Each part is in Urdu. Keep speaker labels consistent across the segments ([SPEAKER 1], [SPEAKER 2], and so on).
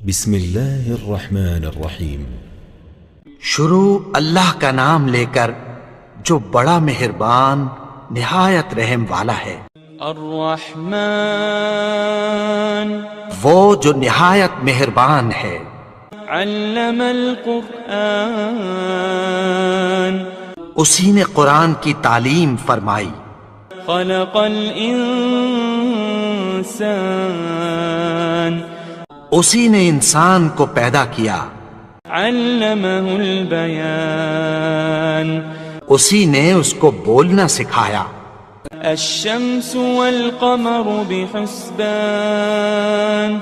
[SPEAKER 1] بسم اللہ الرحمن الرحیم۔
[SPEAKER 2] شروع اللہ کا نام لے کر جو بڑا مہربان نہایت رحم والا ہے۔
[SPEAKER 3] الرحمن
[SPEAKER 2] وہ جو نہایت مہربان ہے۔
[SPEAKER 3] علم القرآن
[SPEAKER 2] اسی نے قرآن کی تعلیم فرمائی۔
[SPEAKER 3] خلق الانسان
[SPEAKER 2] اسی نے انسان کو پیدا کیا۔
[SPEAKER 3] علمہ البیان
[SPEAKER 2] اسی نے اس کو بولنا سکھایا۔
[SPEAKER 3] الشمس والقمر بحسبان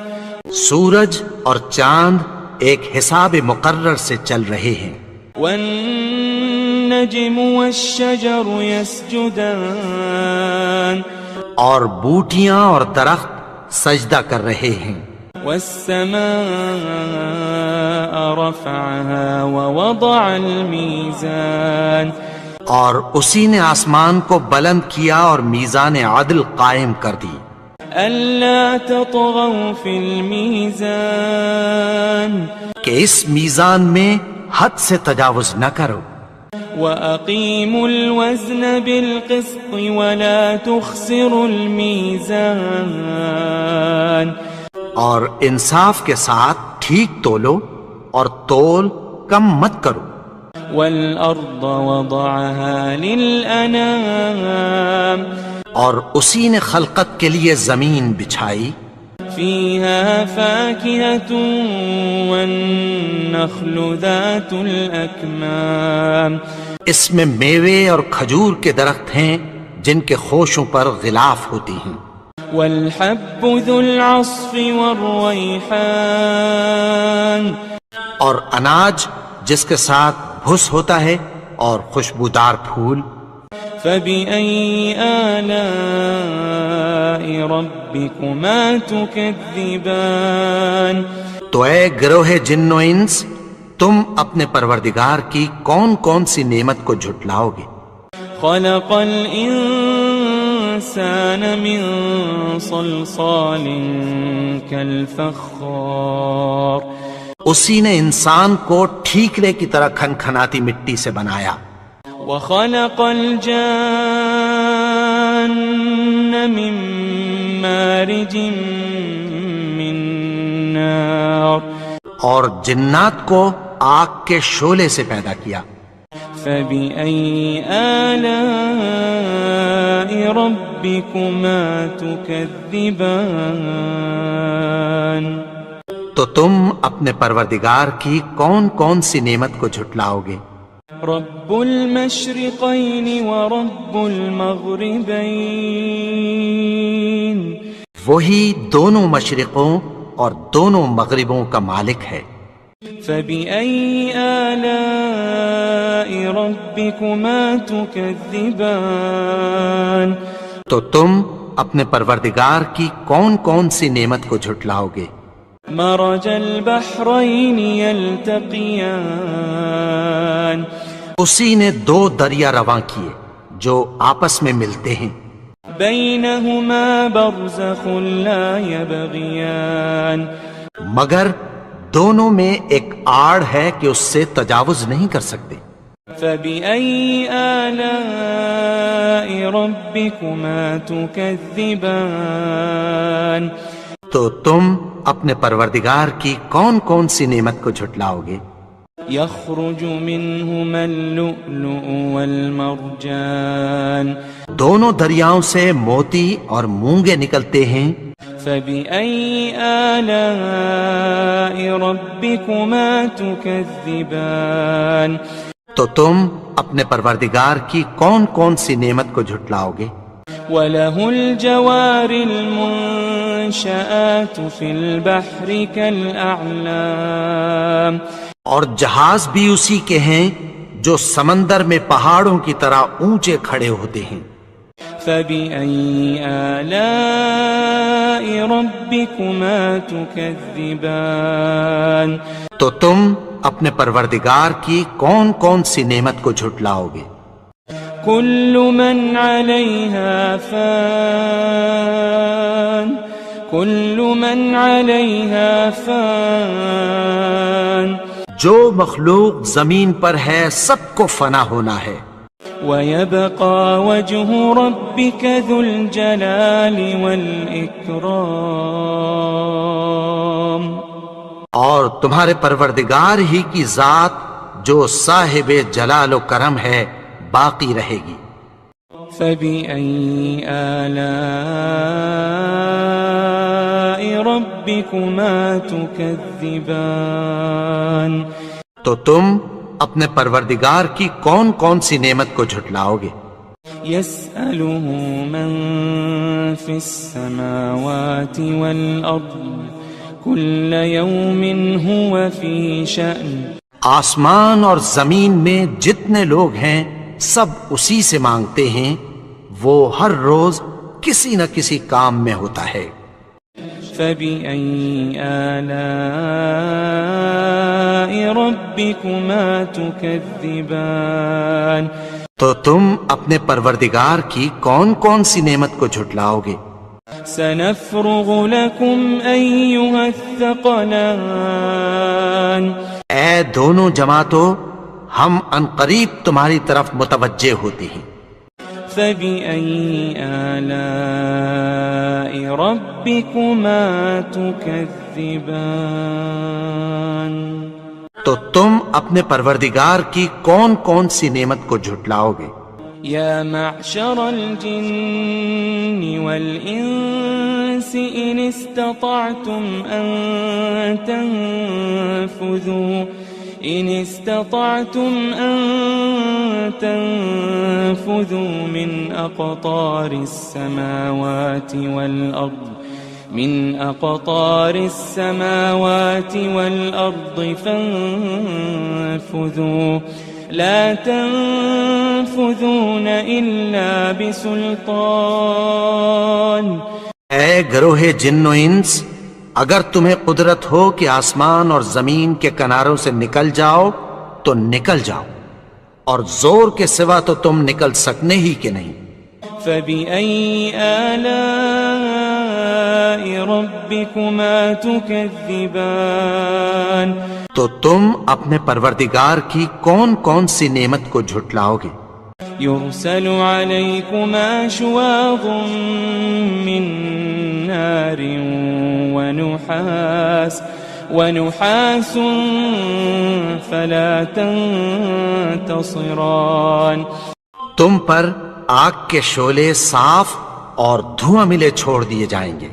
[SPEAKER 2] سورج اور چاند ایک حساب مقرر سے چل رہے ہیں۔
[SPEAKER 3] والنجم والشجر يسجدان
[SPEAKER 2] اور بوٹیاں اور درخت سجدہ کر رہے ہیں۔
[SPEAKER 3] والسماء رفعها ووضع الميزان
[SPEAKER 2] اور اسی نے آسمان کو بلند کیا اور میزان عدل قائم کر دی۔
[SPEAKER 3] ألا تطغوا في الميزان
[SPEAKER 2] کہ اس میزان میں حد سے تجاوز نہ کرو۔
[SPEAKER 3] وأقيموا الوزن بالقسط ولا تخسروا الميزان
[SPEAKER 2] اور انصاف کے ساتھ ٹھیک تولو اور تول کم مت کرو۔
[SPEAKER 3] والأرض وضعها للأنام
[SPEAKER 2] اور اسی نے خلقت کے لیے زمین بچھائی۔
[SPEAKER 3] فيها فاكهة والنخل ذات الأكمام
[SPEAKER 2] اس میں میوے اور کھجور کے درخت ہیں جن کے خوشوں پر غلاف ہوتی ہیں۔
[SPEAKER 3] والحب ذو العصف والريحان
[SPEAKER 2] اور اناج جس کے ساتھ بھس ہوتا ہے اور خوشبودار پھول۔
[SPEAKER 3] فبأي آلاء ربكما تكذبان
[SPEAKER 2] تو اے گروہ جن و انس، تم اپنے پروردگار کی کون کون سی نعمت کو جھٹلاؤ گے؟
[SPEAKER 3] خلق الإنسان من صلصال كالفخار
[SPEAKER 2] اسی نے انسان کو ٹھیکرے کی طرح کھنکھناتی مٹی سے بنایا۔
[SPEAKER 3] وخلق الجان من مارج من نار
[SPEAKER 2] اور جنات کو آگ کے شعلے سے پیدا کیا۔
[SPEAKER 3] فبأي آلاء ربكما تكذبان
[SPEAKER 2] تو تم اپنے پروردگار کی کون کون سی نعمت کو جھٹلاؤ گے؟
[SPEAKER 3] رب المشرقين ورب المغربين
[SPEAKER 2] وہی دونوں مشرقوں اور دونوں مغربوں کا مالک ہے۔
[SPEAKER 3] فبأي آلاء ربكما تكذبان
[SPEAKER 2] تو تم اپنے پروردگار کی کون کون سی نعمت کو جھٹلاؤ گے؟
[SPEAKER 3] مرج البحرين يلتقيان
[SPEAKER 2] اسی نے دو دریا رواں کیے جو آپس میں ملتے ہیں۔
[SPEAKER 3] بينهما برزخ لا يبغيان
[SPEAKER 2] مگر دونوں میں ایک آڑ ہے کہ اس سے تجاوز نہیں کر سکتے۔
[SPEAKER 3] فبأي آلاء ربكما تكذبان
[SPEAKER 2] تو تم اپنے پروردگار کی کون کون سی نعمت کو جھٹلاؤ گے؟
[SPEAKER 3] يخرج منهما اللؤلؤ والمرجان
[SPEAKER 2] دونوں دریاؤں سے موتی اور مونگے نکلتے ہیں۔
[SPEAKER 3] فبأي آلاء ربكما تكذبان
[SPEAKER 2] تو تم اپنے پروردگار کی کون کون سی نعمت کو جھٹلاؤ گے؟
[SPEAKER 3] وله الجوار المنشآت في البحر كالأعلام
[SPEAKER 2] اور جہاز بھی اسی کے ہیں جو سمندر میں پہاڑوں کی طرح اونچے کھڑے ہوتے ہیں۔
[SPEAKER 3] فبأي آلاء ربكما تكذبان
[SPEAKER 2] تو تم اپنے پروردگار کی کون کون سی نعمت کو جھٹلاؤ گے؟
[SPEAKER 3] كل من عليها فان كل من عليها فان
[SPEAKER 2] جو مخلوق زمین پر ہے سب کو فنا ہونا ہے،
[SPEAKER 3] ويبقى وجه ربك ذو الجلال والإكرام
[SPEAKER 2] اور تمہارے پروردگار ہی کی ذات جو صاحب جلال و کرم ہے باقی رہے گی۔
[SPEAKER 3] فبأي آلاء ربكما تكذبان
[SPEAKER 2] تو تم اپنے پروردگار کی کون کون سی نعمت کو جھٹلاؤ گے؟
[SPEAKER 3] يسأله من في السماوات والأرض كل يوم هو في شأن
[SPEAKER 2] آسمان اور زمین میں جتنے لوگ ہیں سب اسی سے مانگتے ہیں، وہ ہر روز کسی نہ کسی کام میں ہوتا ہے۔
[SPEAKER 3] فبأي آلاء ربكما تكذبان
[SPEAKER 2] تو تم اپنے پروردگار کی کون کون سی نعمت کو جھٹلاؤ گے؟
[SPEAKER 3] سنفرغ لكم أيها الثقلان
[SPEAKER 2] اے دونوں جماعتوں، ہم عنقریب تمہاری طرف متوجہ ہوتے ہیں۔
[SPEAKER 3] فبأي آلاء ربكما تكذبان
[SPEAKER 2] تو تم اپنے پروردگار کی کون کون سی نعمت کو جھٹلاؤ گے؟
[SPEAKER 3] يا معشر الجن والإنس إن استطعتم أن تنفذوا من أقطار السماوات والأرض فانفذوا لا تنفذون إلا بسلطان
[SPEAKER 2] اے گروہ جن و انس، اگر تمہیں قدرت ہو کہ آسمان اور زمین کے کناروں سے نکل جاؤ تو نکل جاؤ، اور زور کے سوا تو تم نکل سکنے ہی کہ نہیں۔
[SPEAKER 3] فبأي آلاء ربكما تكذبان
[SPEAKER 2] تو تم اپنے پروردگار کی کون کون سی نعمت کو جھٹلاؤ گے؟
[SPEAKER 3] يرسل عليكما شواظ من نار ونحاس فلا تنتصران
[SPEAKER 2] تم پر آگ کے شعلے صاف اور دھواں ملے چھوڑ دیے جائیں گے۔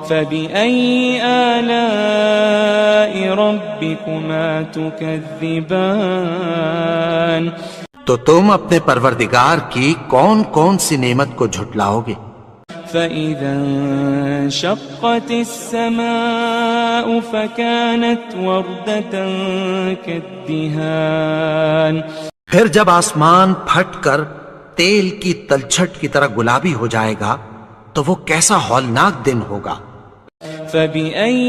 [SPEAKER 3] فبأي آلاء ربكما تكذبان
[SPEAKER 2] تو تم اپنے پروردگار کی کون کون سی نعمت کو جھٹلاؤ گے؟
[SPEAKER 3] فإذا انشقت السماء فكانت وردة كالدهان
[SPEAKER 2] پھر جب آسمان پھٹ کر تیل کی تلچھٹ کی طرح گلابی ہو جائے گا تو وہ کیسا ہولناک دن ہوگا۔
[SPEAKER 3] فبأي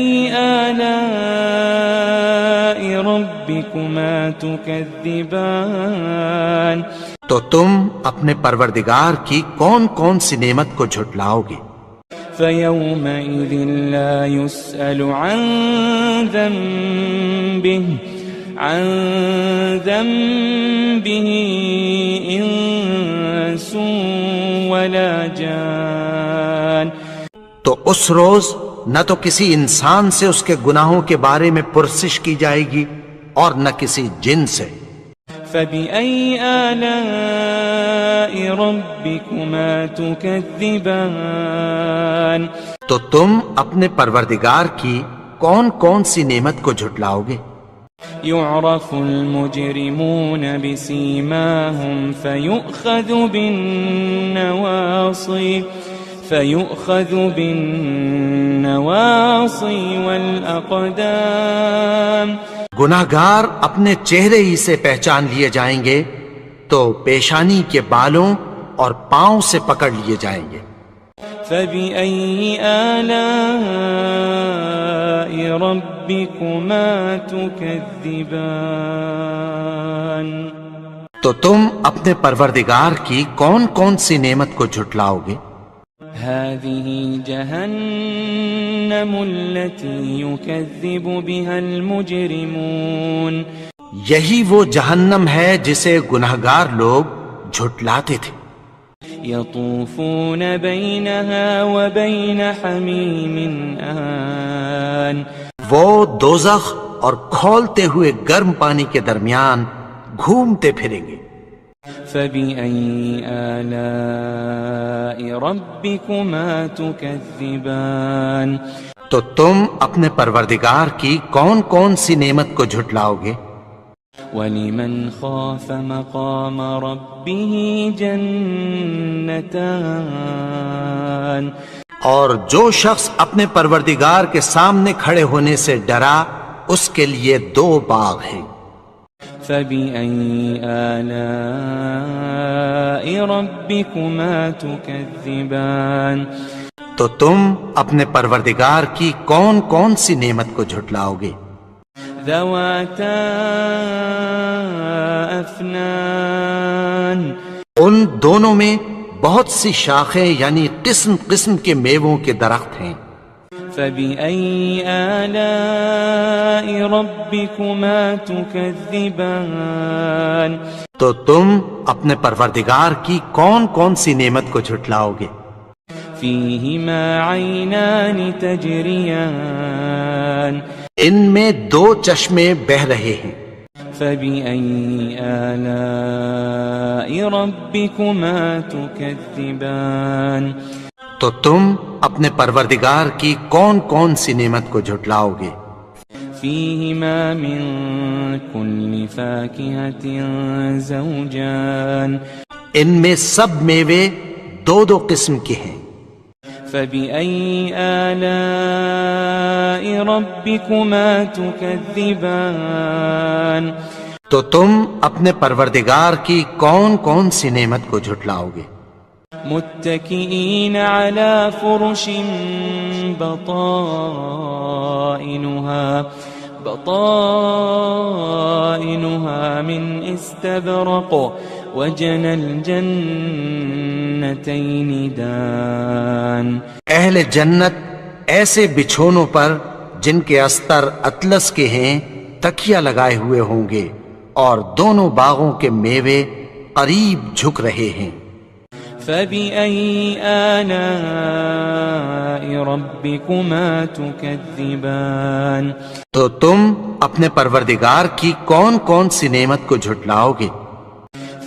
[SPEAKER 3] آلاء ربكما تكذبان
[SPEAKER 2] تو تم اپنے پروردگار کی کون کون سی نعمت کو جھٹلاؤ گے؟
[SPEAKER 3] فيومئذ لا يسأل عن ذنبه إنس ولا جان
[SPEAKER 2] تو اس روز نہ تو کسی انسان سے اس کے گناہوں کے بارے میں پرسش کی جائے گی اور نہ کسی جن سے۔
[SPEAKER 3] فبأي آلاء ربكما تكذبان
[SPEAKER 2] تو تم اپنے پروردگار کی کون کون سی نعمت کو جھٹلاؤ گے؟
[SPEAKER 3] يعرف المجرمون بسيماهم فيؤخذ بالنواصي والأقدام
[SPEAKER 2] گناہگار اپنے چہرے ہی سے پہچان لیے جائیں گے تو پیشانی کے بالوں اور پاؤں سے پکڑ لیے جائیں گے۔
[SPEAKER 3] فبأي آلاء ربكما تكذبان
[SPEAKER 2] تو تم اپنے پروردگار کی کون کون سی نعمت کو جھٹلاؤ گے؟
[SPEAKER 3] هذه جهنم التي يكذب بها المجرمون
[SPEAKER 2] یہی وہ جہنم ہے جسے گنہگار لوگ جھٹلاتے تھے.
[SPEAKER 3] يطوفون بينها وبين حميم آن
[SPEAKER 2] وہ دوزخ اور کھولتے ہوئے گرم پانی کے درمیان گھومتے پھریں گے.
[SPEAKER 3] فبأي آلاء ربكما تكذبان
[SPEAKER 2] تو تم اپنے پروردگار کی کون کون سی نعمت کو جھٹلاؤ گے؟
[SPEAKER 3] ولمن خاف مقام ربه جنتان
[SPEAKER 2] اور جو شخص اپنے پروردگار کے سامنے کھڑے ہونے سے ڈرا اس کے لیے 2 باغ ہیں.
[SPEAKER 3] فبأي آلاء ربكما تكذبان
[SPEAKER 2] تو تم اپنے پروردگار کی کون کون سی نعمت کو جھٹلاؤ گے؟
[SPEAKER 3] ذواتا افنان
[SPEAKER 2] ان دونوں میں بہت سی شاخیں یعنی قسم قسم کے میووں کے درخت ہیں.
[SPEAKER 3] فبأي آلاء ربكما تكذبان
[SPEAKER 2] تو تم اپنے پروردگار کی کون کون سی نعمت کو جھٹلاؤ گے؟
[SPEAKER 3] فيهما عينان تجريان
[SPEAKER 2] ان میں 2 چشمے بہہ رہے ہیں.
[SPEAKER 3] فبأي آلاء ربكما تكذبان
[SPEAKER 2] تو تم اپنے پروردگار کی کون کون سی نعمت کو جھٹلاؤ گے؟
[SPEAKER 3] فيهما من كل فاكهة زوجان
[SPEAKER 2] ان میں سب میوے 2 قسم کے ہیں.
[SPEAKER 3] فبأي آلاء ربكما تكذبان
[SPEAKER 2] تو تم اپنے پروردگار کی کون کون سی نعمت کو جھٹلاؤ گے؟
[SPEAKER 3] متكئين على فرش بطائنها من استبرق وجنى الجنتين دان
[SPEAKER 2] اہل جنت ایسے بچھونوں پر جن کے استر اطلس کے ہیں تکیہ لگائے ہوئے ہوں گے اور دونوں باغوں کے میوے قریب جھک رہے ہیں.
[SPEAKER 3] فبأي آلاء ربكما تكذبان
[SPEAKER 2] تو تم اپنے پروردگار کی کون کون سی نعمت کو جھٹلاؤ گے؟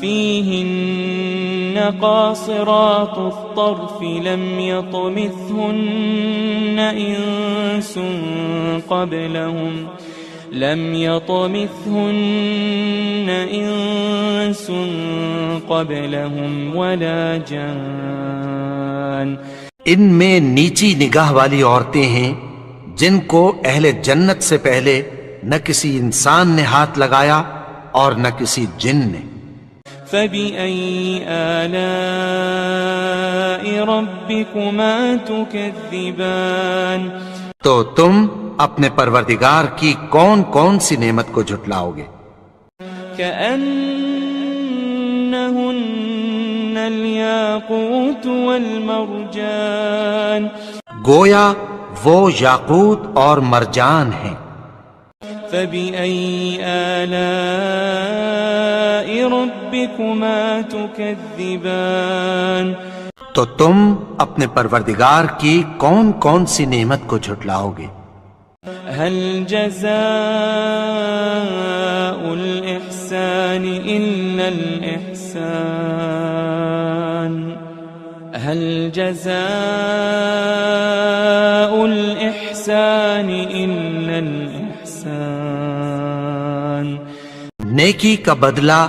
[SPEAKER 3] فيهن قاصرات الطرف لم يطمثهن إنس قبلهم ولا جان
[SPEAKER 2] ان میں نیچی نگاہ والی عورتیں ہیں جن کو اہل جنت سے پہلے نہ کسی انسان نے ہاتھ لگایا اور نہ کسی جن نے.
[SPEAKER 3] فبأي آلاء ربكما تكذبان
[SPEAKER 2] تو تم اپنے پروردگار کی کون کون سی نعمت کو جھٹلاؤ گے؟
[SPEAKER 3] كأنهن الياقوت والمرجان
[SPEAKER 2] گویا وہ یاقوت اور مرجان ہیں.
[SPEAKER 3] فبأي آلاء ربكما تكذبان
[SPEAKER 2] تو تم اپنے پروردگار کی کون کون سی نعمت کو جھٹلاؤ گے؟
[SPEAKER 3] هل جزاء الإحسان إلا الإحسان هل جزاء الإحسان إلا الإحسان
[SPEAKER 2] نیکی کا بدلہ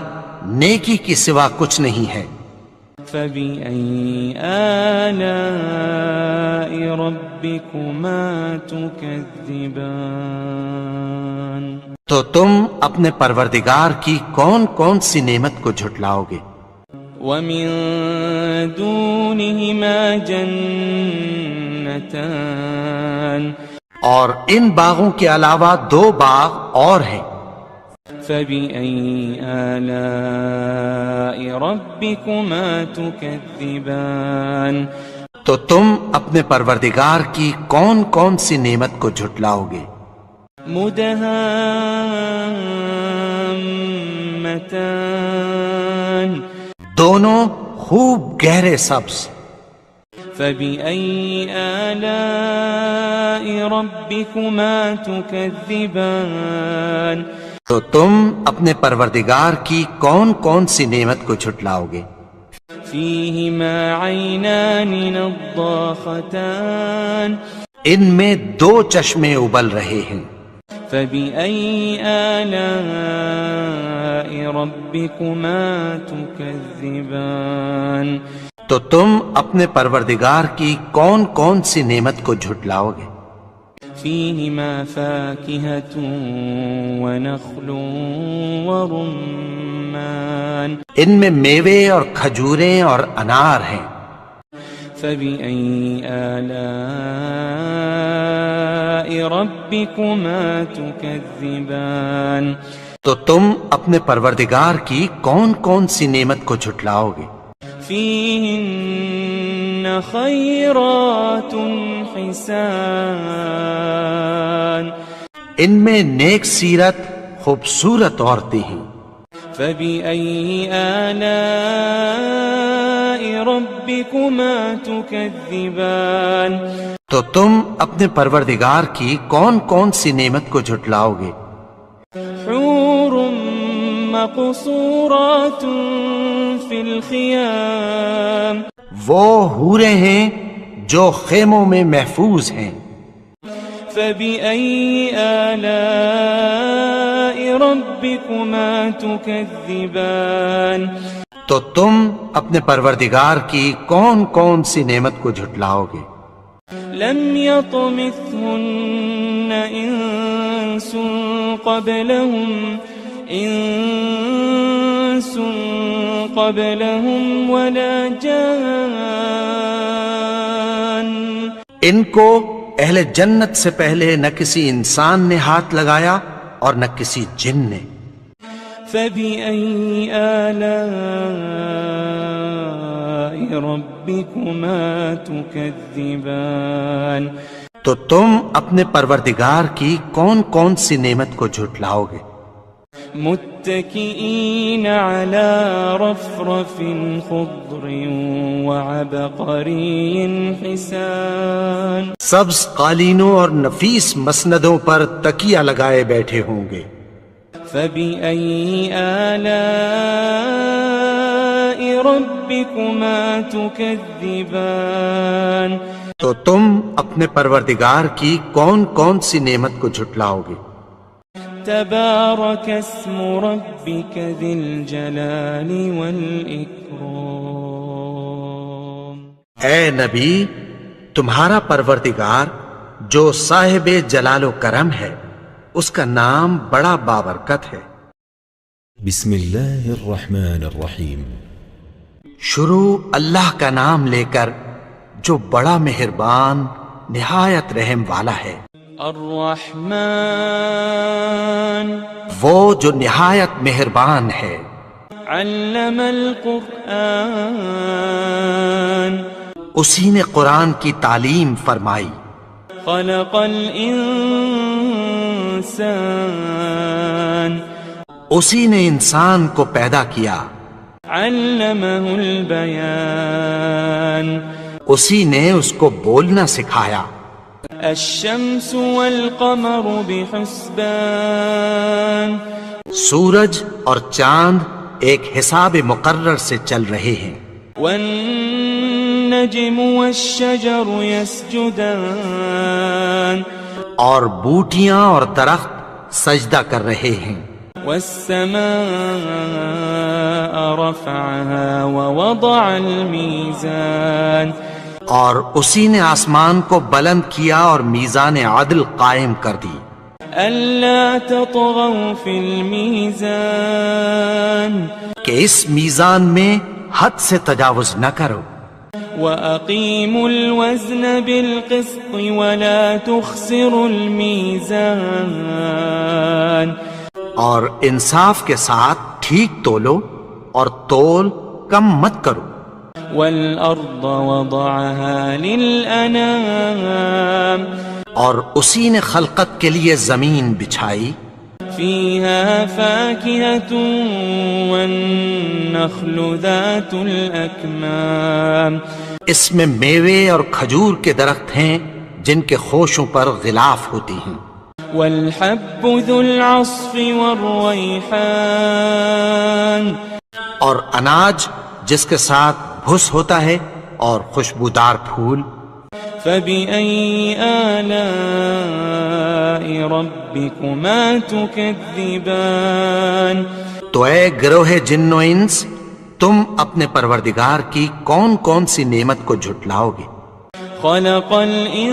[SPEAKER 2] نیکی کی سوا کچھ نہیں ہے.
[SPEAKER 3] فبأي آلاء ربكما تكذبان
[SPEAKER 2] تو تم اپنے پروردگار کی کون کون سی نعمت کو جھٹلاؤ گے؟
[SPEAKER 3] ومن دونهما جنتان
[SPEAKER 2] اور ان باغوں کے علاوہ 2 باغ اور ہیں.
[SPEAKER 3] فبأي آلاء ربكما تكذبان
[SPEAKER 2] تو تم اپنے پروردگار کی کون کون سی نعمت کو جھٹلاؤ گے؟
[SPEAKER 3] مدہامتان
[SPEAKER 2] دونوں خوب گہرے سبز.
[SPEAKER 3] فبأي آلاء ربكما تكذبان
[SPEAKER 2] تو تم اپنے پروردگار کی کون کون سی نعمت کو جھٹلاؤ گے؟
[SPEAKER 3] فيهما عينان نضاختان
[SPEAKER 2] ان میں دو چشمے ابل رہے ہیں.
[SPEAKER 3] فبأي آلاء ربكما تكذبان
[SPEAKER 2] تو تم اپنے پروردگار کی کون کون سی نعمت کو جھٹلاؤ گے؟
[SPEAKER 3] فيهما فاكهة ونخل ورمان
[SPEAKER 2] ان میں میوے اور کھجوریں اور انار ہیں.
[SPEAKER 3] فبأي آلاء ربكما تكذبان
[SPEAKER 2] تو تم اپنے پروردگار کی کون کون سی نعمت کو جھٹلاؤ گے؟
[SPEAKER 3] فيهن خيرات حسان
[SPEAKER 2] ان میں نیک سیرت خوبصورت عورتیں ہیں.
[SPEAKER 3] فبأي آلاء ربكما تكذبان
[SPEAKER 2] تو تم اپنے پروردگار کی کون کون سی نعمت کو جھٹلاؤ گے؟
[SPEAKER 3] حور مقصورات في الخيام
[SPEAKER 2] وہ حوریں ہیں جو خیموں میں محفوظ ہیں.
[SPEAKER 3] فبأي آلاء ربكما تكذبان
[SPEAKER 2] تو تم اپنے پروردگار کی کون کون سی نعمت کو جھٹلاؤ گے؟
[SPEAKER 3] لم يطمثهن إنس قبلهم ولا جان
[SPEAKER 2] ان کو اہل جنت سے پہلے نہ کسی انسان نے ہاتھ لگایا اور نہ کسی جن نے.
[SPEAKER 3] فبأي آلاء ربكما تكذبان
[SPEAKER 2] تو تم اپنے پروردگار کی کون کون سی نعمت کو جھٹلاؤ گے؟
[SPEAKER 3] متكئين على رفرف خضر وعبقري حسان
[SPEAKER 2] سبز قالینوں اور نفیس مسندوں پر تکیہ لگائے بیٹھے ہوں گے.
[SPEAKER 3] فبأي آلاء ربكما تكذبان
[SPEAKER 2] تو تم اپنے پروردگار کی کون کون سی نعمت کو جھٹلاؤ گے؟
[SPEAKER 3] تبارك اسم ربك ذي الجلال والإكرام
[SPEAKER 2] اے نبی، تمہارا پروردگار جو صاحب جلال و کرم ہے اس کا نام بڑا بابرکت ہے.
[SPEAKER 1] بسم اللہ الرحمن الرحیم.
[SPEAKER 2] شروع اللہ کا نام لے کر جو بڑا مہربان نہایت رحم والا ہے.
[SPEAKER 3] الرحمن
[SPEAKER 2] وہ جو نہایت مہربان ہے.
[SPEAKER 3] علم القرآن
[SPEAKER 2] اسی نے قرآن کی تعلیم فرمائی.
[SPEAKER 3] خلق الانسان
[SPEAKER 2] اسی نے انسان کو پیدا کیا.
[SPEAKER 3] علمہ البیان
[SPEAKER 2] اسی نے اس کو بولنا سکھایا.
[SPEAKER 3] الشمس والقمر بحسبان
[SPEAKER 2] سورج اور چاند ایک حساب مقرر سے چل رہے ہیں.
[SPEAKER 3] والنجم والشجر يسجدان
[SPEAKER 2] اور بوٹیاں اور درخت سجدہ کر رہے ہیں.
[SPEAKER 3] والسماء رفعها ووضع الميزان
[SPEAKER 2] اور اسی نے آسمان کو بلند کیا اور میزان عدل قائم کر دی.
[SPEAKER 3] ألا تطغوا في الميزان
[SPEAKER 2] کہ اس میزان میں حد سے تجاوز نہ کرو.
[SPEAKER 3] وأقيموا الوزن بالقسط ولا تخسروا الميزان
[SPEAKER 2] اور انصاف کے ساتھ ٹھیک تولو اور تول کم مت کرو.
[SPEAKER 3] والأرض وضعها للأنام
[SPEAKER 2] اور اسی نے خلقت کے لیے زمین بچھائی،
[SPEAKER 3] فيها فاكهة والنخل ذات الأكمام
[SPEAKER 2] اس میں میوے اور کھجور کے درخت ہیں جن کے خوشوں پر غلاف ہوتی ہیں،
[SPEAKER 3] والحب ذو العصف والريحان
[SPEAKER 2] اور اناج جس کے ساتھ بھس ہوتا ہے اور خوشبودار پھول۔
[SPEAKER 3] فبأي آلاء ربكما تكذبان
[SPEAKER 2] تو اے گروہ جن و انس، تم اپنے پروردگار کی کون کون سی نعمت کو جھٹلاؤ گے؟
[SPEAKER 3] خلق الإنسان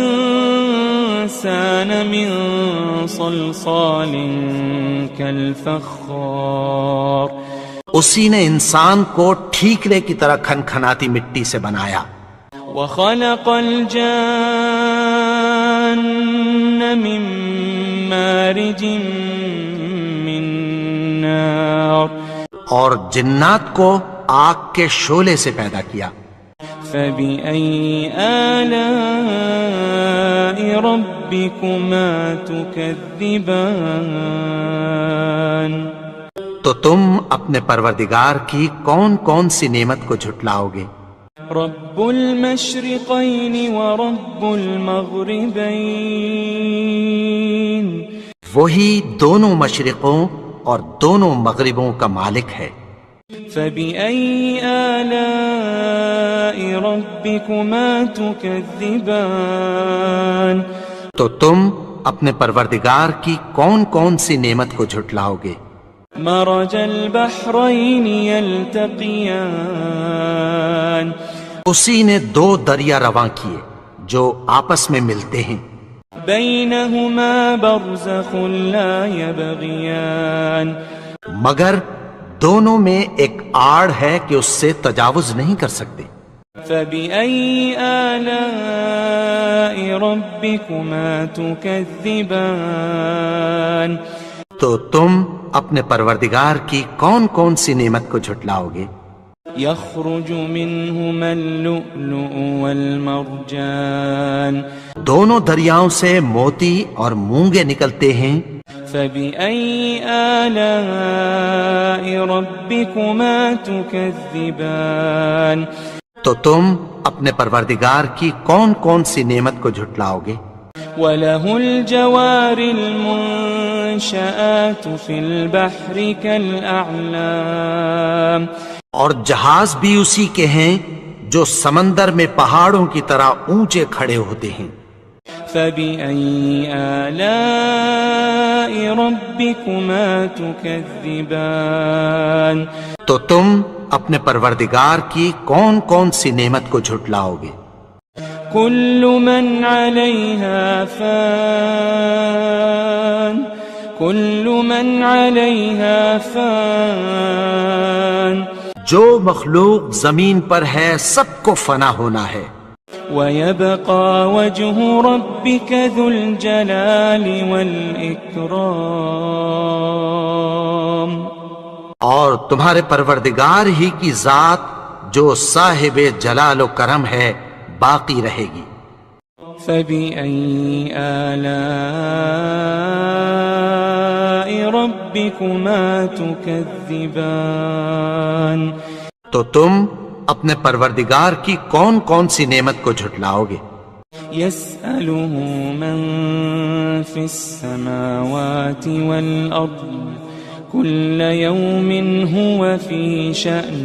[SPEAKER 3] من صلصال كالفخار
[SPEAKER 2] اسی نے انسان کو ٹھیکرے کی طرح کھنکھناتی مٹی سے بنایا،
[SPEAKER 3] وخلق الجان من مارج من نار
[SPEAKER 2] اور جنات کو آگ کے شعلے سے پیدا کیا۔
[SPEAKER 3] فبأي آلاء ربكما تكذبان
[SPEAKER 2] تو تم اپنے پروردگار کی کون کون سی نعمت کو جھٹلاؤ گے؟
[SPEAKER 3] رب المشرقين ورب المغربين
[SPEAKER 2] وہی دونوں مشرقوں اور دونوں مغربوں کا مالک ہے۔
[SPEAKER 3] فبأي آلاء ربكما تكذبان
[SPEAKER 2] تو تم اپنے پروردگار کی کون کون سی نعمت کو جھٹلاؤ گے؟
[SPEAKER 3] مرج البحرين يلتقيان
[SPEAKER 2] اسی نے دو دریا رواں کیے جو آپس میں ملتے ہیں،
[SPEAKER 3] بينهما برزخ لا يبغيان
[SPEAKER 2] مگر دونوں میں ایک آڑ ہے کہ اس سے تجاوز نہیں کر سکتے۔
[SPEAKER 3] فبأي آلاء ربكما تكذبان
[SPEAKER 2] تو تم اپنے پروردگار کی کون کون سی نعمت کو جھٹلاؤ گے؟
[SPEAKER 3] يخرج منهما اللؤلؤ والمرجان
[SPEAKER 2] دونوں دریاؤں سے موتی اور مونگے نکلتے ہیں،
[SPEAKER 3] فبأي آلاء ربكما تكذبان
[SPEAKER 2] تو تم اپنے پروردگار کی کون کون سی نعمت کو جھٹلاؤ گے؟
[SPEAKER 3] وله الجوار المنشآت في البحر كالأعلام
[SPEAKER 2] اور جہاز بھی اسی کے ہیں جو سمندر میں پہاڑوں کی طرح اونچے کھڑے ہوتے ہیں۔
[SPEAKER 3] فبأي آلاء ربكما تكذبان
[SPEAKER 2] تو تم اپنے پروردگار کی کون کون سی نعمت کو جھٹلاؤ گے؟
[SPEAKER 3] كل من عليها فان كل من عليها فان
[SPEAKER 2] جو مخلوق زمین پر ہے سب کو فنا ہونا ہے،
[SPEAKER 3] ويبقى وجه ربك ذو الجلال والإكرام
[SPEAKER 2] اور تمہارے پروردگار ہی کی ذات جو صاحب جلال و کرم ہے باقی رہے گی۔
[SPEAKER 3] فبأي آلاء ربكما تكذبان
[SPEAKER 2] تو تم اپنے پروردگار کی کون کون سی نعمت کو جھٹلاؤ گے؟
[SPEAKER 3] يسأله من في السماوات والأرض كل يوم هو في شأن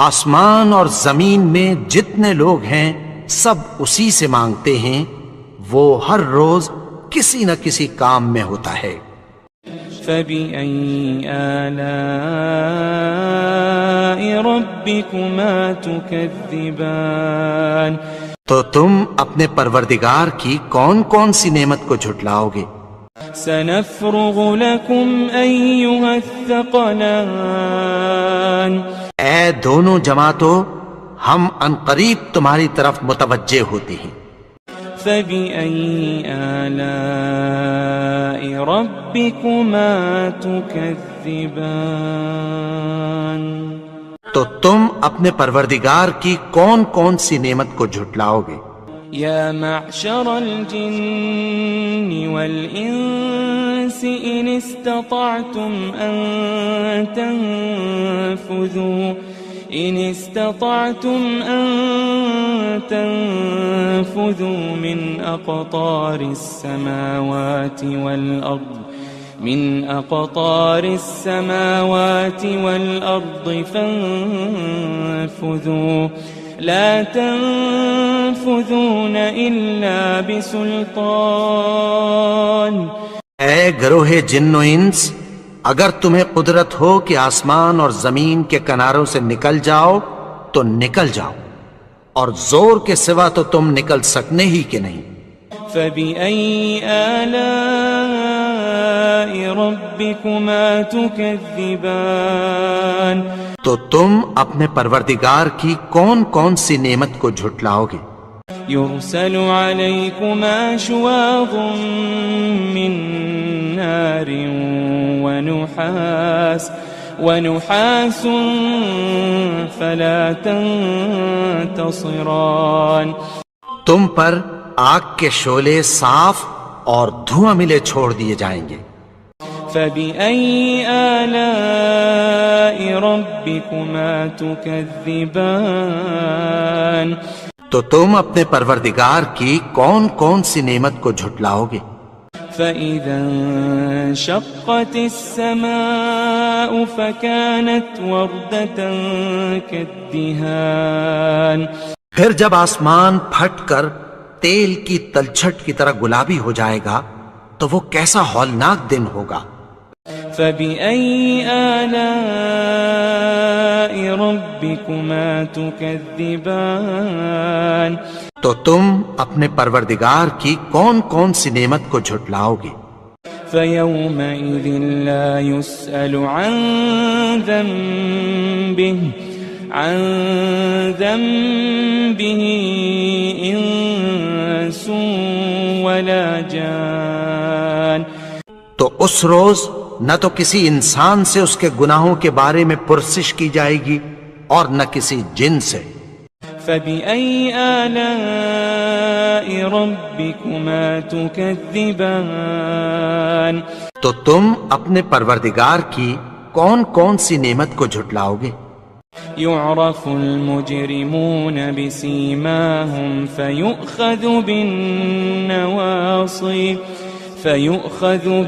[SPEAKER 2] آسمان اور زمین میں جتنے لوگ ہیں سب اسی سے مانگتے ہیں، وہ ہر روز کسی نہ کسی کام میں ہوتا ہے۔
[SPEAKER 3] فبأي آلاء ربكما تكذبان
[SPEAKER 2] تو تم اپنے پروردگار کی کون کون سی نعمت کو جھٹلاؤ گے؟
[SPEAKER 3] سنفرغ لكم أيها الثقلان
[SPEAKER 2] اے دونوں جماعتوں، ہم عنقریب تمہاری طرف متوجہ ہوتے ہیں۔
[SPEAKER 3] فبأي آلاء ربكما تكذبان
[SPEAKER 2] تو تم اپنے پروردگار کی کون کون سی نعمت کو جھٹلاؤ گے؟
[SPEAKER 3] يا معشر الجن والإنس إن استطعتم أن تنفذوا من أقطار السماوات والأرض فانفذوا لا تنفذون إلا بسلطان۔
[SPEAKER 2] اے گروہ جن و انس، اگر تمہیں قدرت ہو کہ آسمان اور زمین کے کناروں سے نکل جاؤ تو نکل جاؤ، اور زور کے سوا تو تم نکل سکنے ہی کہ نہیں۔
[SPEAKER 3] فبأي آلاء ربكما تكذبان،
[SPEAKER 2] تو تم اپنے پروردگار کی کون کون سی نعمت کو جھٹلاؤ گے؟
[SPEAKER 3] يرسل عليكما شواظ من نار ونحاس فلا تنتصران،
[SPEAKER 2] تم پر آگ کے شعلے صاف اور دھواں ملے چھوڑ دیے جائیں گے۔
[SPEAKER 3] فبأي آلاء ربكما تكذبان،
[SPEAKER 2] تو تم اپنے پروردگار کی کون کون سی نعمت کو جھٹلاؤ گے؟
[SPEAKER 3] فإذا انشقت السماء فكانت وردة كالدهان،
[SPEAKER 2] پھر جب آسمان پھٹ کر تیل کی تلچھٹ کی طرح گلابی ہو جائے گا تو وہ کیسا ہولناک دن ہوگا۔
[SPEAKER 3] فبأي آلاء ربكما تكذبان،
[SPEAKER 2] تو تم اپنے پروردگار کی کون کون سی نعمت کو جھٹلاؤ گے؟
[SPEAKER 3] فيومئذ لا يسأل عن ذنبه إنس ولا جان،
[SPEAKER 2] تو اس روز نہ تو کسی انسان سے اس کے گناہوں کے بارے میں پرسش کی جائے گی اور نہ کسی جن سے۔
[SPEAKER 3] فبأي آلاء ربكما تكذبان،
[SPEAKER 2] تو تم اپنے پروردگار کی کون کون سی نعمت کو جھٹلاؤ گے؟
[SPEAKER 3] يعرف المجرمون بسيماهم فيؤخذ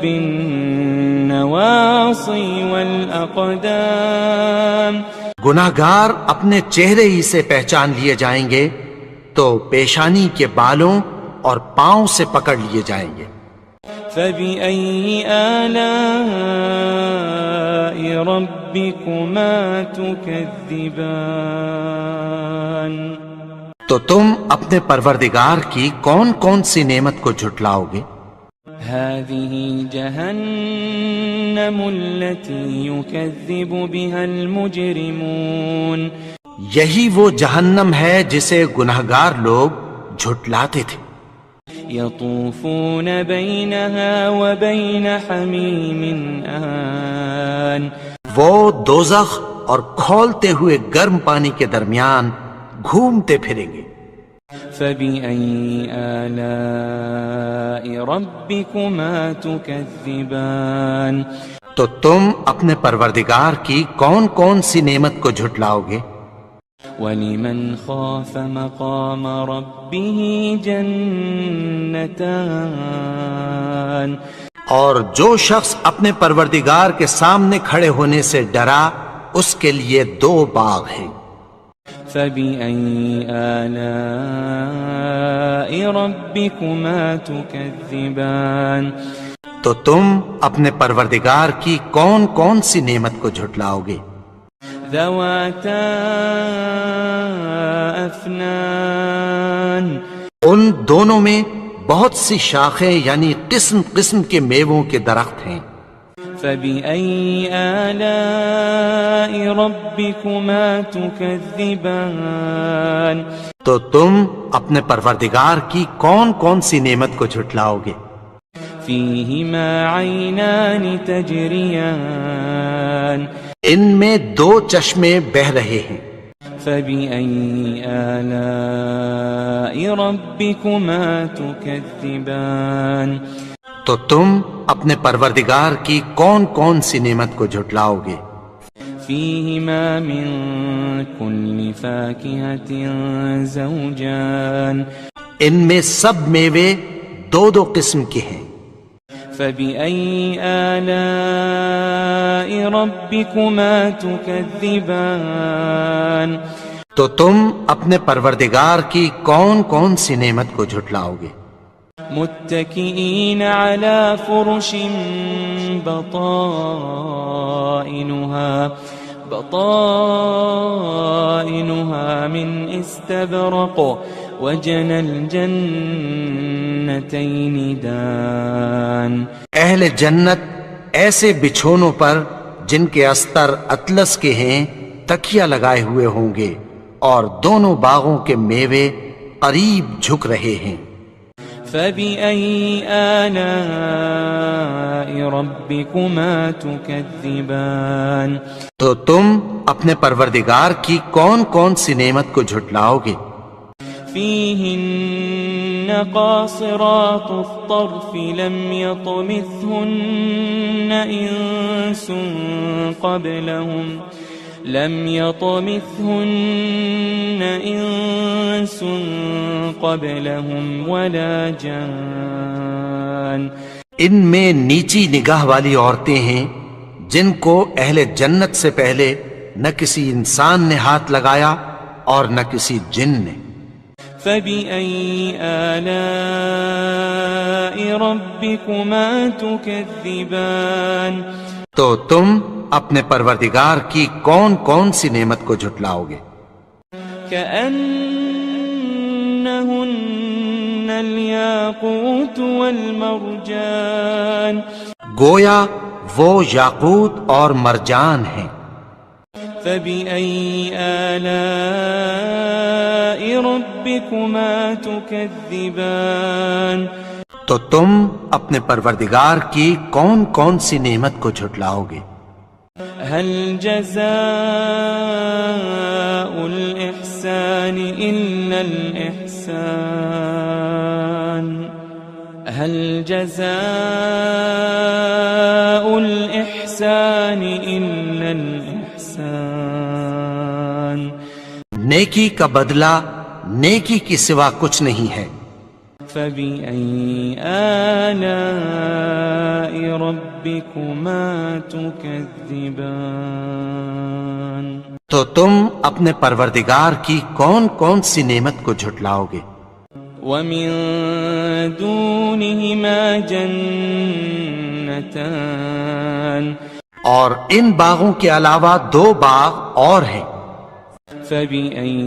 [SPEAKER 3] بالنواصي والأقدام،
[SPEAKER 2] گناہگار اپنے چہرے ہی سے پہچان لیے جائیں گے تو پیشانی کے بالوں اور پاؤں سے پکڑ لیے جائیں گے۔
[SPEAKER 3] فبأي آلاء ربكما تكذبان،
[SPEAKER 2] تو تم اپنے پروردگار کی کون کون سی نعمت کو جھٹلاؤ گے؟
[SPEAKER 3] هذه جهنم التي يكذب بها المجرمون،
[SPEAKER 2] یہی وہ جہنم ہے جسے گناہگار لوگ جھٹلاتے تھے۔
[SPEAKER 3] يطوفون بينها وبين حميم آن،
[SPEAKER 2] وہ دوزخ اور کھولتے ہوئے گرم پانی کے درمیان گھومتے پھریں گے۔
[SPEAKER 3] فبأي آلاء ربكما تكذبان،
[SPEAKER 2] تو تم اپنے پروردگار کی کون کون سی نعمت کو جھٹلاؤ گے؟
[SPEAKER 3] ولمن خاف مقام ربه جنتان،
[SPEAKER 2] اور جو شخص اپنے پروردگار کے سامنے کھڑے ہونے سے ڈرا اس کے لیے دو باغ ہیں۔
[SPEAKER 3] فبأي آلاء ربكما تكذبان،
[SPEAKER 2] تو تم اپنے پروردگار کی کون کون سی نعمت کو جھٹلاؤ گے؟
[SPEAKER 3] ذواتا افنان،
[SPEAKER 2] ان دونوں میں بہت سی شاخیں یعنی قسم قسم کے میووں کے درخت ہیں۔
[SPEAKER 3] فبأي آلاء ربكما تكذبان،
[SPEAKER 2] تو تم اپنے پروردگار کی کون کون سی نعمت کو جھٹلاؤ گے؟
[SPEAKER 3] فيهما عينان تجريان،
[SPEAKER 2] ان میں 2 چشمے بہ رہے ہیں،
[SPEAKER 3] فبأي آلاء ربكما تكذبان
[SPEAKER 2] تو تم اپنے پروردگار کی کون کون سی نعمت کو جھٹلاؤ گے؟
[SPEAKER 3] فيهما من كل فاكهة زوجان
[SPEAKER 2] ان میں سب میوے 2 قسم کے ہیں،
[SPEAKER 3] فبأي آلاء ربكما تكذبان
[SPEAKER 2] تو تم اپنے پروردگار کی کون کون سی نعمت کو جھٹلاؤ گے؟
[SPEAKER 3] متكئين على فرش بطائنها من استبرق وجنى الجنتين دان
[SPEAKER 2] اہل جنت ایسے بچھونوں پر جن کے استر اطلس کے ہیں تکیہ لگائے ہوئے ہوں گے، اور دونوں باغوں کے میوے قریب جھک رہے ہیں۔
[SPEAKER 3] فبأي آلاء ربكما تكذبان
[SPEAKER 2] تو تم اپنے پروردگار کی کون کون سی نعمت کو جھٹلاؤ گے؟
[SPEAKER 3] فيهن قاصرات الطرف لم يطمثهن إنس قبلهم ولا جان
[SPEAKER 2] ان میں نیچی نگاہ والی عورتیں ہیں جن کو اہل جنت سے پہلے نہ کسی انسان نے ہاتھ لگایا اور نہ کسی جن نے۔
[SPEAKER 3] فبأي آلاء ربكما تكذبان
[SPEAKER 2] تو تم اپنے پروردگار کی کون کون سی نعمت کو جھٹلاؤ گے؟
[SPEAKER 3] كأنهن الياقوت والمرجان
[SPEAKER 2] گویا وہ یاقوت اور مرجان ہیں۔
[SPEAKER 3] فبأي آلاء ربكما تكذبان
[SPEAKER 2] تو تم اپنے پروردگار کی کون کون سی نعمت کو جھٹلاؤ گے؟
[SPEAKER 3] هل جزاء الإحسان إلا الإحسان هل جزاء الإحسان إلا الإحسان
[SPEAKER 2] نیکی کا بدلہ نیکی کی سوا کچھ نہیں ہے۔
[SPEAKER 3] فبأي آلاء ربكما تكذبان
[SPEAKER 2] تو تم اپنے پروردگار کی کون کون سی نعمت کو جھٹلاؤ گے؟
[SPEAKER 3] ومن دونهما جنتان
[SPEAKER 2] اور ان باغوں کے علاوہ 2 باغ اور ہیں۔
[SPEAKER 3] فبأي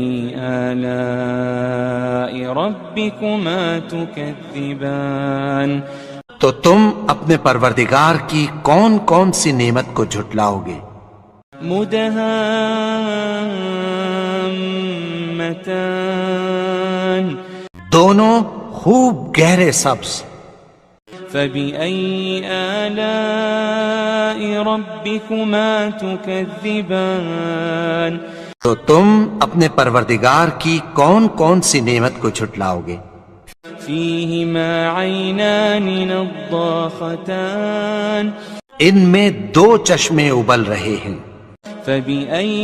[SPEAKER 3] آلاء ربكما تكذبان
[SPEAKER 2] تو تم اپنے پروردگار کی کون کون سی نعمت کو جھٹلاؤ گے؟
[SPEAKER 3] مدهامتان
[SPEAKER 2] دونوں خوب گہرے سبز۔
[SPEAKER 3] فبأي آلاء ربكما تكذبان
[SPEAKER 2] تو تم اپنے پروردگار کی کون کون سی نعمت کو جھٹلاؤ گے؟
[SPEAKER 3] فيهما عينان نضاختان
[SPEAKER 2] ان میں 2 چشمے ابل رہے ہیں۔
[SPEAKER 3] فبأي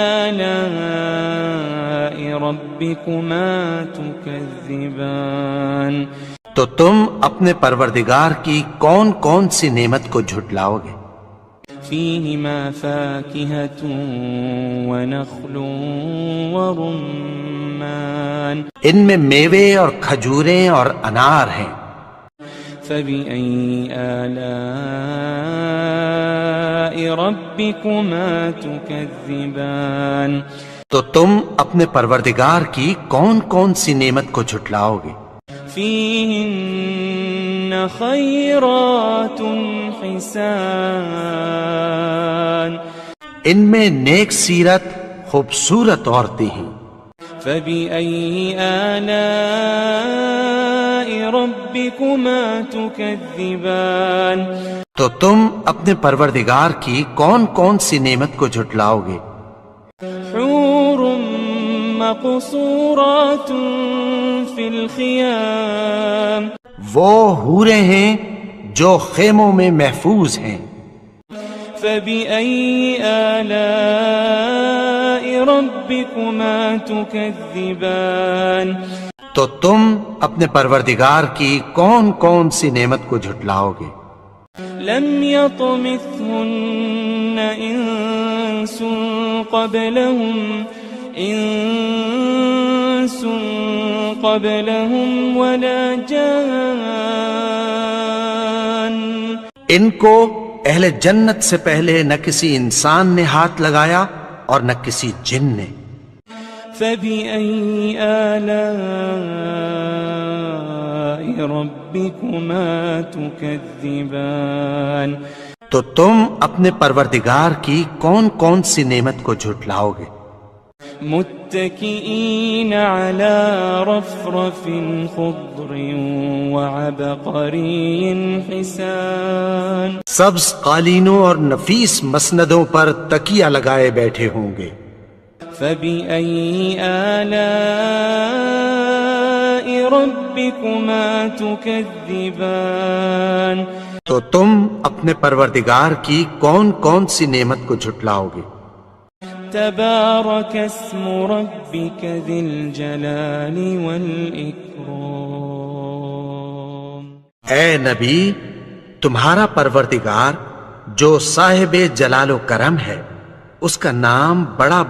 [SPEAKER 3] آلاء ربكما تكذبان
[SPEAKER 2] تو تم اپنے پروردگار کی کون کون سی نعمت کو جھٹلاؤ گے؟
[SPEAKER 3] فيهما فاكهة ونخل ورمان
[SPEAKER 2] ان میں میوے اور کھجوریں اور انار ہیں۔
[SPEAKER 3] فبأي آلاء ربكما تكذبان
[SPEAKER 2] تو تم اپنے پروردگار کی کون کون سی نعمت کو جھٹلاؤ گے؟
[SPEAKER 3] فيهن خيرات حسان
[SPEAKER 2] ان میں نیک سیرت خوبصورت عورتیں ہیں۔
[SPEAKER 3] فبأي آلاء ربكما تكذبان
[SPEAKER 2] تو تم اپنے پروردگار کی کون کون سی نعمت کو جھٹلاؤ گے؟
[SPEAKER 3] حور مقصورات فی الخیام
[SPEAKER 2] وہ حوریں ہیں جو خیموں میں محفوظ ہیں۔
[SPEAKER 3] فبأي آلاء ربكما تكذبان
[SPEAKER 2] تو تم اپنے پروردگار کی کون کون سی نعمت کو جھٹلاؤ گے؟
[SPEAKER 3] لم يطمثهن إنس قبلهم ولا جان
[SPEAKER 2] ان کو اہل جنت سے پہلے نہ کسی انسان نے ہاتھ لگایا اور نہ کسی جن نے۔
[SPEAKER 3] فبأي آلاء ربكما تكذبان
[SPEAKER 2] تو تم اپنے پروردگار کی کون کون سی نعمت کو جھٹلاؤ گے؟
[SPEAKER 3] متكئين على رفرف خضر وعبقري حسان
[SPEAKER 2] سبز قالینوں اور نفیس مسندوں پر تکیہ لگائے بیٹھے ہوں گے۔
[SPEAKER 3] فبأي آلاء ربكما تكذبان
[SPEAKER 2] تو تم اپنے پروردگار کی کون کون سی نعمت کو جھٹلاؤ گے؟
[SPEAKER 3] تبارك اسم ربك ذي الجلال والإكرام
[SPEAKER 2] اے نبی، تمہارا پروردگار جو صاحب جلال و کرم ہے، اس کا نام بڑا